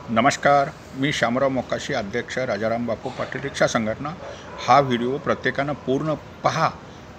नमस्कार, मी शामराव मोकाशी, अध्यक्ष राजाराम बापू पाटील रिक्षा संघटना। हा व्हिडिओ प्रत्येकानं पूर्ण पहा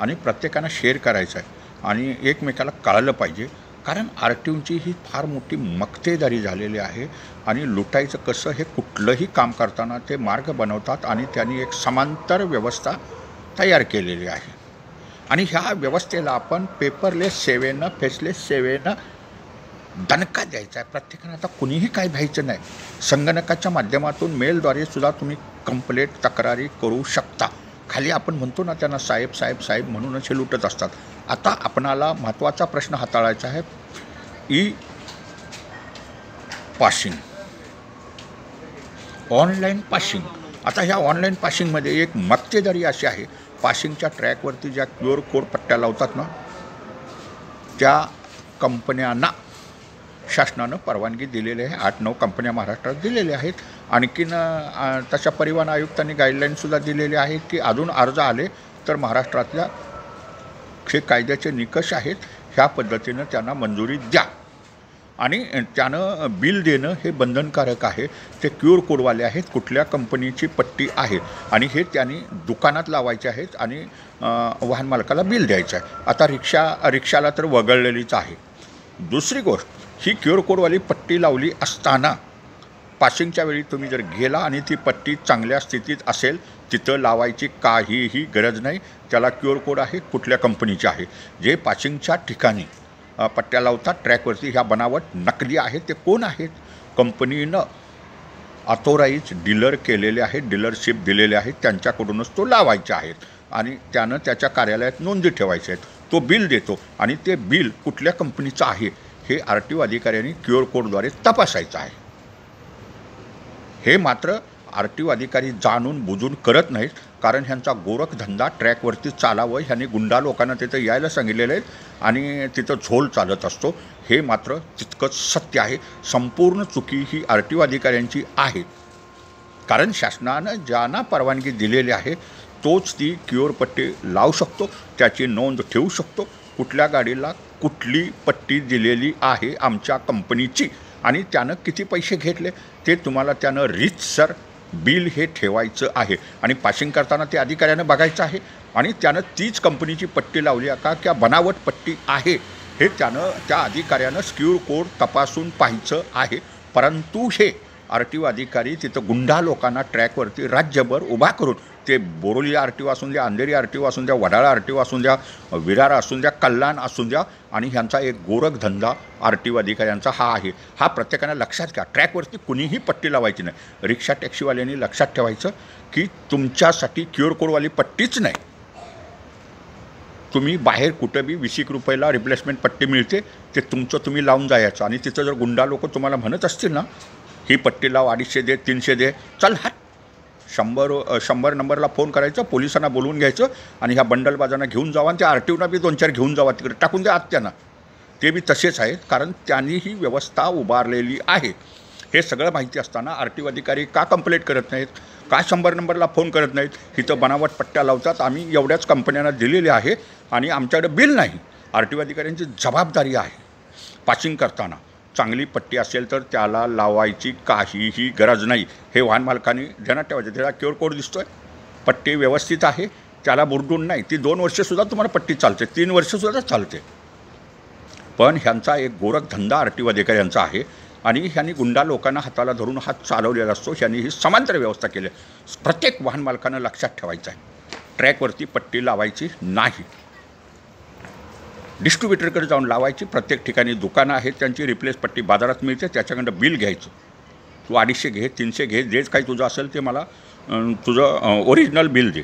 आणि प्रत्येकानं शेअर करायचा आहे आणि एकमेकाला कळलं पाहिजे, कारण आरटीओची ही फार मोठी मक्तेदारी झालेली आहे आणि लुटायचं कसं हे कुठलंही काम करताना ते मार्ग बनवतात आणि त्यांनी एक समांतर व्यवस्था तयार केलेली आहे आणि ह्या व्यवस्थेला आपण पेपरलेस सेवेनं, फेसलेस सेवेनं दणका द्यायचा आहे। प्रत्येकानं आता कुणीही काय भ्यायचं नाही। संगणकाच्या माध्यमातून मेलद्वारे सुद्धा तुम्ही कंप्लेंट तक्रारी करू शकता। खाली आपण म्हणतो ना त्यांना साहेब साहेब साहेब म्हणूनच हे लुटत असतात। आता आपणाला महत्त्वाचा प्रश्न हाताळायचा आहे, ई पासिंग, ऑनलाईन पासिंग। आता ह्या ऑनलाईन पासिंगमध्ये एक मक्तेदारी अशी आहे, पासिंगच्या ट्रॅकवरती ज्या QR कोड पट्ट्या लावतात ना, त्या कंपन्यांना शासनानं परवानगी दिलेली आहे। 8-9 कंपन्या महाराष्ट्रात दिलेल्या आहेत। आणखीन तशा परिवहन आयुक्तांनी गाईडलाईनसुद्धा दिलेले आहेत की अजून अर्ज आले तर महाराष्ट्रातल्या जे कायद्याचे निकष आहेत ह्या पद्धतीनं त्यांना मंजुरी द्या आणि त्यानं बिल देणं हे बंधनकारक आहे। ते QR कोडवाले आहेत, कुठल्या कंपनीची पट्टी आहे आणि हे त्यांनी दुकानात लावायचे आहेत आणि वाहन मालकाला बिल द्यायचं आहे। आता रिक्षाला तर वगळलेलीच आहे। दुसरी गोष्ट, ही QR कोडवाली पट्टी लावली असताना पासिंगच्या वेळी तुम्ही जर गेला आणि ती पट्टी चांगल्या स्थितीत असेल, तिथं लावायची काहीही गरज नाही। त्याला QR कोड आहे, कुठल्या कंपनीचे आहे। जे पासिंगच्या ठिकाणी पट्ट्या लावतात ट्रॅकवरती, ह्या बनावट नकली आहेत। ते कोण आहेत? कंपनीनं ऑथोराईज डीलर केलेले आहेत, डीलरशिप दिलेले आहेत, त्यांच्याकडूनच तो लावायचे आहेत आणि त्यानं त्याच्या कार्यालयात नोंदी ठेवायचे आहेत। तो बिल देतो आणि ते बिल कुठल्या कंपनीचं आहे हे RTO अधिकाऱ्यांनी QR कोडद्वारे तपासायचं आहे। हे मात्र RTO अधिकारी जाणून बुजून करत नाहीत, कारण ह्यांचा गोरखधंदा ट्रॅकवरती चालावं ह्यांनी गुंडा लोकांना तिथं यायला सांगितलेलं आहे आणि तिथं झोल चालत असतो। हे मात्र तितकंच सत्य आहे। संपूर्ण चुकी ही RTO अधिकाऱ्यांची आहे, कारण शासनानं ज्यांना परवानगी दिलेली आहे तोच ती QR पट्टी लावू शकतो, त्याची नोंद ठेवू शकतो। कुठल्या गाडीला कुठली पट्टी दिलेली आहे आमच्या कंपनीची आणि त्यानं किती पैसे घेतले ते तुम्हाला त्यानं रीतसर बिल हे ठेवायचं आहे आणि पासिंग करताना ते अधिकाऱ्यानं बघायचं आहे आणि त्यानं तीच कंपनीची पट्टी लावली आहे का, क्या बनावट पट्टी आहे हे त्यानं त्या अधिकाऱ्यानं QR कोड तपासून पाहायचं आहे। परंतु हे RTO अधिकारी तिथं गुंडा लोकांना ट्रॅकवरती राज्यभर उभा करून, ते बोरोली RTO असून द्या, अंधेरी RTO असून द्या, वडाळा RTO असून द्या, विरार असून द्या, कल्याण असून द्या, आणि ह्यांचा एक गोरखधंदा RTO अधिकाऱ्यांचा हा आहे। हा प्रत्येकानं लक्षात घ्या। ट्रॅकवरती कुणीही पट्टी लावायची नाही। रिक्षा टॅक्सीवाल्यांनी लक्षात ठेवायचं की तुमच्यासाठी QR कोडवाली पट्टीच नाही। तुम्ही बाहेर कुठं बी 20 रुपयाला रिप्लेसमेंट पट्टी मिळते, ते तुमचं तुम्ही लावून जायचं आणि तिथं जर गुंडा लोक तुम्हाला म्हणत असतील ना, ही पट्टी लाव, 250 दे, 300 दे, चल हात, 100 नंबरला फोन करायचं, पोलिसांना बोलवून घ्यायचं आणि ह्या बंडलबाजांना घेऊन जावा आणि त्या RTOना बी 2-4 घेऊन जावा, तिकडे टाकून द्या आत त्यांना। ते बी तसेच आहेत, कारण त्यांनी ही व्यवस्था उभारलेली आहे। हे सगळं माहिती असताना RTO अधिकारी का कंप्लेंट करत नाहीत, का 100 नंबरला फोन करत नाहीत? इथं बनावट पट्ट्या लावतात, आम्ही एवढ्याच कंपन्यांना दिलेले आहे आणि आमच्याकडे बिल नाही। RTO अधिकाऱ्यांची जबाबदारी आहे, पासिंग करताना चांगली पट्टी असेल तर त्याला लावायची काहीही गरज नाही। हे वाहन मालकांनी ध्यानात ठेवायचं। त्याला QR कोड दिसतोय, पट्टी व्यवस्थित आहे, त्याला बुरडून नाही, ती 2 वर्षसुद्धा तुम्हाला पट्टी चालते, 3 वर्षसुद्धा चालते। पण ह्यांचा एक गोरखधंदा RTO अधिकाऱ्यांचा आहे आणि ह्यांनी गुंडा लोकांना हाताला धरून हात चालवलेला असतो। ह्यांनी ही समांतर व्यवस्था केली। प्रत्येक वाहन मालकानं लक्षात ठेवायचं आहे, ट्रॅकवरती पट्टी लावायची नाही, डिस्ट्रीब्युटरकडे जाऊन लावायची। प्रत्येक ठिकाणी दुकानं आहेत, त्यांची रिप्लेस पट्टी बाजारात मिळते, त्याच्याकडं बिल घ्यायचं। तू 250 घे, 300 घे, जे काही तुझं असेल ते मला तुझं ओरिजिनल बिल दे।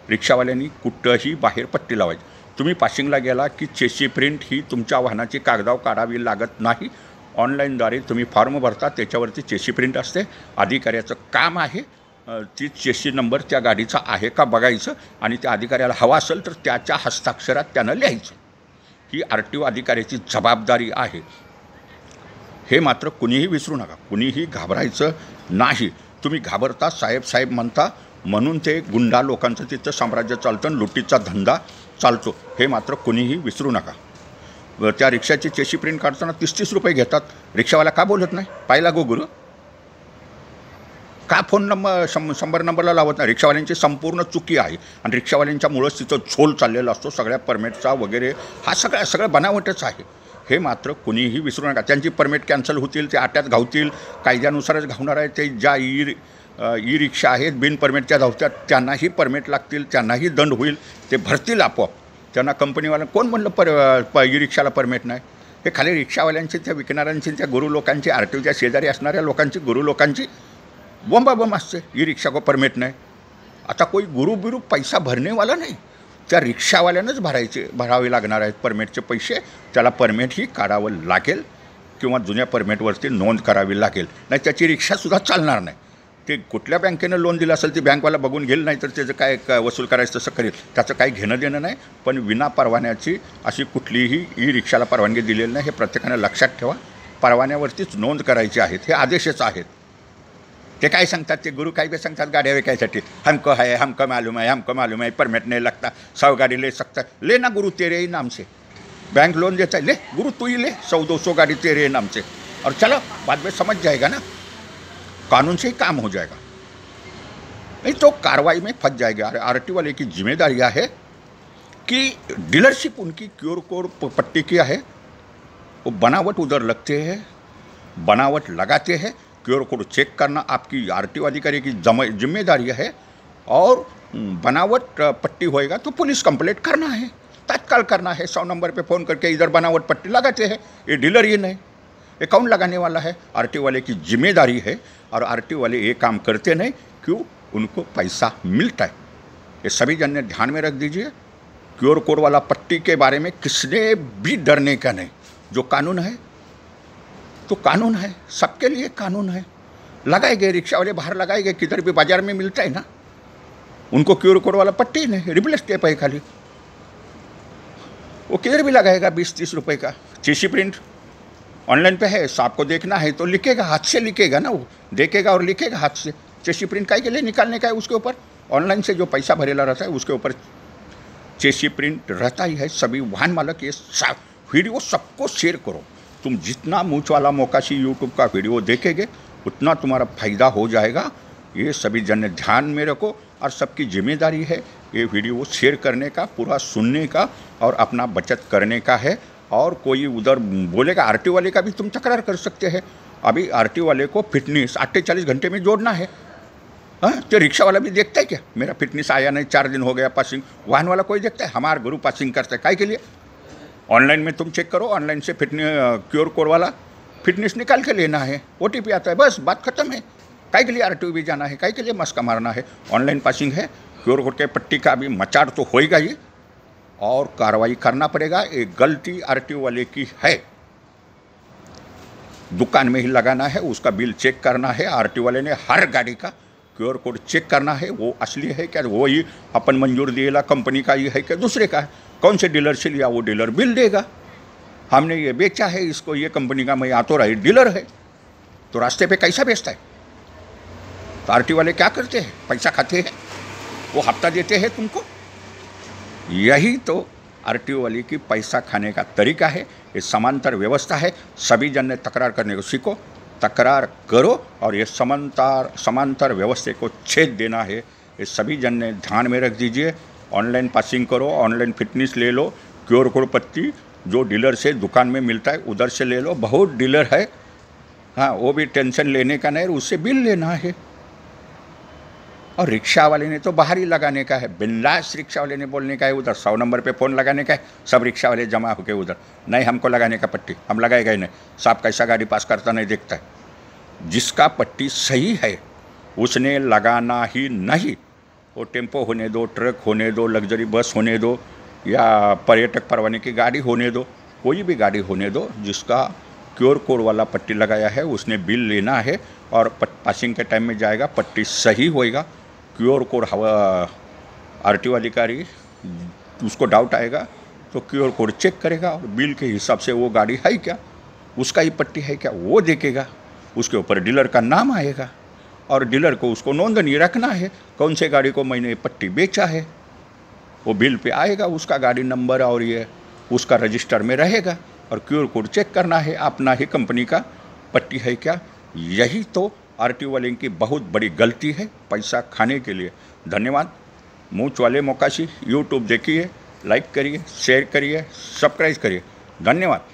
रिक्षावाल्यांनी कुठंही बाहेर पट्टी लावायची। तुम्ही पासिंगला गेला की चेसी प्रिंट ही तुमच्या वाहनाची कागदावर काढावी लागत नाही। ऑनलाईनद्वारे तुम्ही फॉर्म भरता, त्याच्यावरती चेसी प्रिंट असते। अधिकाऱ्याचं काम आहे ती चेसी नंबर त्या गाडीचा आहे का बघायचं आणि त्या अधिकाऱ्याला हवा असेल तर त्याच्या हस्ताक्षरात त्यानं लिहायचं। ही RTO अधिकाऱ्याची जबाबदारी आहे। हे मात्र कुणीही विसरू नका, कुणीही घाबरायचं नाही। तुम्ही घाबरता, साहेब साहेब म्हणता, म्हणून ते गुंडा लोकांचं तिथं साम्राज्य चालतं, लुटीचा धंदा चालतो। हे मात्र कुणीही विसरू नका। त्या रिक्षाची चेसी प्रिंट काढताना 30-30 रुपये घेतात। रिक्षावाला का बोलत नाही? पाहिला गो गुरु, का फोन नंबर 100 नंबरला लावत नाही? रिक्षावाल्यांची संपूर्ण चुकी आहे आणि रिक्षावाल्यांच्यामुळंच तिथं झोल चाललेला असतो सगळ्या परमिटचा वगैरे. हा सगळं बनावटच आहे. हे मात्र कुणीही विसरू नका. त्यांची परमिट कॅन्सल होतील, ते आट्यात घावतील, कायद्यानुसारच घावणार आहे. ते ज्या ई रिक्षा आहेत बिन परमिटच्या धावत्यात त्यांनाही परमिट लागतील, त्यांनाही दंड होईल, ते भरतील आपोआप. त्यांना कंपनीवाल्या कोण म्हणलं ई रिक्षाला परमिट नाही? हे खाली रिक्षावाल्यांची, त्या विकणाऱ्यांची, त्या गुरु लोकांची, RTOच्या शेजारी असणाऱ्या लोकांची, गुरु लोकांची बोंबाबोंब असते. ई रिक्षा को परमिट नाही. आता कोई गुरु बिरू पैसा भरनेवाला नाही, त्या रिक्षावाल्यानंच भरावे लागणार आहेत परमिटचे पैसे. त्याला परमिटही काढावं लागेल किंवा जुन्या परमिटवरती नोंद करावी लागेल, नाही त्याची रिक्षासुद्धा चालणार नाही. ते कुठल्या बँकेनं लोन दिलं असेल ती बँकवाला बघून घेईल, नाही तर त्याचं काय वसूल करायचं तसं करेल, त्याचं काही घेणं देणं नाही. पण विना परवान्याची अशी कुठलीही ई रिक्षाला परवानगी दिलेली नाही, हे प्रत्येकानं लक्षात ठेवा. परवान्यावरतीच नोंद करायची आहेत, हे आदेशच आहेत. ते काय सांगतात, ते गुरु काय बी सांगतात गाड्या विकायसाठी, हमको मालूम है परमिट नहीं लगता, 100 गाड़ी ले सकता है. ले ना गुरु, तेरे ही नाम से बैंक लोन देता है, ले गुरु तू ही ले, 100-200 गाड़ी तेरे ही नाम से, और चलो बाद में समझ जाएगा ना, कानून से ही काम हो जाएगा. नहीं तो कार्रवाई में फंस जाएगा. RTO वाले की जिम्मेदारी है कि डीलरशिप उनकी QR कोड पट्टी किया है, वो बनावट उधर लगते हैं, बनावट लगाते हैं. QR कोड चेक करना आपकी RTO अधिकारी की जिम्मेदारी है. और बनावट पट्टी होएगा तो पुलिस कंप्लेंट करना है, तत्काल करना है. 100 नंबर पे फ़ोन करके इधर बनावट पट्टी लगाते हैं, ये डीलर ही नहीं, ये कौन लगाने वाला है? RTO वाले की जिम्मेदारी है. और RTO वाले ये काम करते नहीं, क्यों? उनको पैसा मिलता है. ये सभी जन ने ध्यान में रख दीजिए. QR कोड वाला पट्टी के बारे में किसने भी डरने का नहीं. जो कानून है तो कानून है, सबके लिए कानून है. लगाएंगे रिक्शा वाले, बाहर लगाएंगे, किधर भी बाजार में मिलता है ना, उनको QR कोड वाला पट्टी नहीं, रिप्लेस टेप है खाली, वो किधर भी लगाएगा 20-30 रुपये का. चेसी प्रिंट ऑनलाइन पे है, आपको देखना है तो लिखेगा, हाथ से लिखेगा ना, वो देखेगा और लिखेगा हाथ से. चेसी प्रिंट काय के लिए निकालने का है? उसके ऊपर ऑनलाइन से जो पैसा भरेला रहता है उसके ऊपर चेसी प्रिंट रहता ही है. सभी वाहन मालक ये वीडियो सबको शेयर करो. तुम जितना मूछ वाला मोकाशी यूट्यूब का वीडियो देखेंगे उतना तुम्हारा फायदा हो जाएगा. ये सभी जन ध्यान में रखो और सबकी जिम्मेदारी है ये वीडियो शेयर करने का, पूरा सुनने का और अपना बचत करने का है. और कोई उधर बोलेगा, RTO वाले का भी तुम तकरार कर सकते हैं. अभी RTO वाले को फिटनेस 48 घंटे में जोड़ना है. हाँ, तो रिक्शा वाला भी देखता है क्या मेरा फिटनेस आया नहीं, 4 दिन हो गया पासिंग? वाहन वाला कोई देखता है? हमारा गुरु पासिंग करता है, काय के लिए? ऑनलाइन में तुम चेक करो, ऑनलाइन से फिटनेस QR कोड वाला फिटनेस निकाल के लेना है, OTP आता है, बस बात खत्म है. काय के लिए RTO भी जाना है, काय के लिए मस्का मारना है? ऑनलाइन पासिंग है, QR कोड के पट्टी का भी मचाड़ तो होएगा ही और कार्रवाई करना पड़ेगा. एक गलती RTO वाले की है, दुकान में ही लगाना है, उसका बिल चेक करना है. RTO वाले ने हर गाड़ी का QR कोड चेक करना है, वो असली है क्या, वो ही अपन मंजूर दिएला कंपनी का ही है क्या दूसरे का है. कौन से डीलर से लिया वो डीलर बिल देगा, हमने ये बेचा है इसको, ये कंपनी का, मैं तो राइट डीलर है. तो रास्ते पे कैसा बेचता है? तो RTO वाले क्या करते हैं? पैसा खाते हैं, वो हफ्ता देते हैं तुमको. यही तो RTO वाले की पैसा खाने का तरीका है. ये समांतर व्यवस्था है. सभी जन ने तकरार करने को सीखो, तकरार करो और ये समांतर व्यवस्था को छेद देना है. ये सभी जन ने ध्यान में रख दीजिए. ऑनलाइन पासिंग करो, ऑनलाइन फिटनेस ले लो, QR कोड पट्टी जो डीलर से दुकान में मिलता है उधर से ले लो. बहुत डीलर है, हाँ, वो भी टेंशन लेने का नहीं, उससे बिल लेना है. और रिक्शा वाले ने तो बाहर ही लगाने का है, बिंदास रिक्शा वाले ने बोलने का है उधर 100 नंबर पे फ़ोन लगाने का है. सब रिक्शा वाले जमा होकर उधर, नहीं हमको लगाने का पट्टी, हम लगाएगा ही नहीं. साहब कैसा गाड़ी पास करता नहीं देखता है. जिसका पट्टी सही है उसने लगाना ही नहीं. वो टेम्पो होने दो, ट्रक होने दो, लग्जरी बस होने दो या पर्यटक परवाने की गाड़ी होने दो, कोई भी गाड़ी होने दो, जिसका QR कोड वाला पट्टी लगाया है उसने बिल लेना है. और पासिंग के टाइम में जाएगा, पट्टी सही होएगा, QR कोड RTO अधिकारी उसको डाउट आएगा तो QR कोड चेक करेगा और बिल के हिसाब से वो गाड़ी है क्या, उसका ही पट्टी है क्या, वो देखेगा. उसके ऊपर डीलर का नाम आएगा और डीलर को उसको नोंदनी रखना है, कौन से गाड़ी को मैंने पट्टी बेचा है, वो बिल पे आएगा, उसका गाड़ी नंबर और ये उसका रजिस्टर में रहेगा. और QR कोड चेक करना है, अपना ही कंपनी का पट्टी है क्या. यही तो आरटीओ वाले की बहुत बड़ी गलती है पैसा खाने के लिए। धन्यवाद। मूंछ वाले मोकाशी यूट्यूब देखिए, लाइक करिए, शेयर करिए, सब्सक्राइब करिए। धन्यवाद।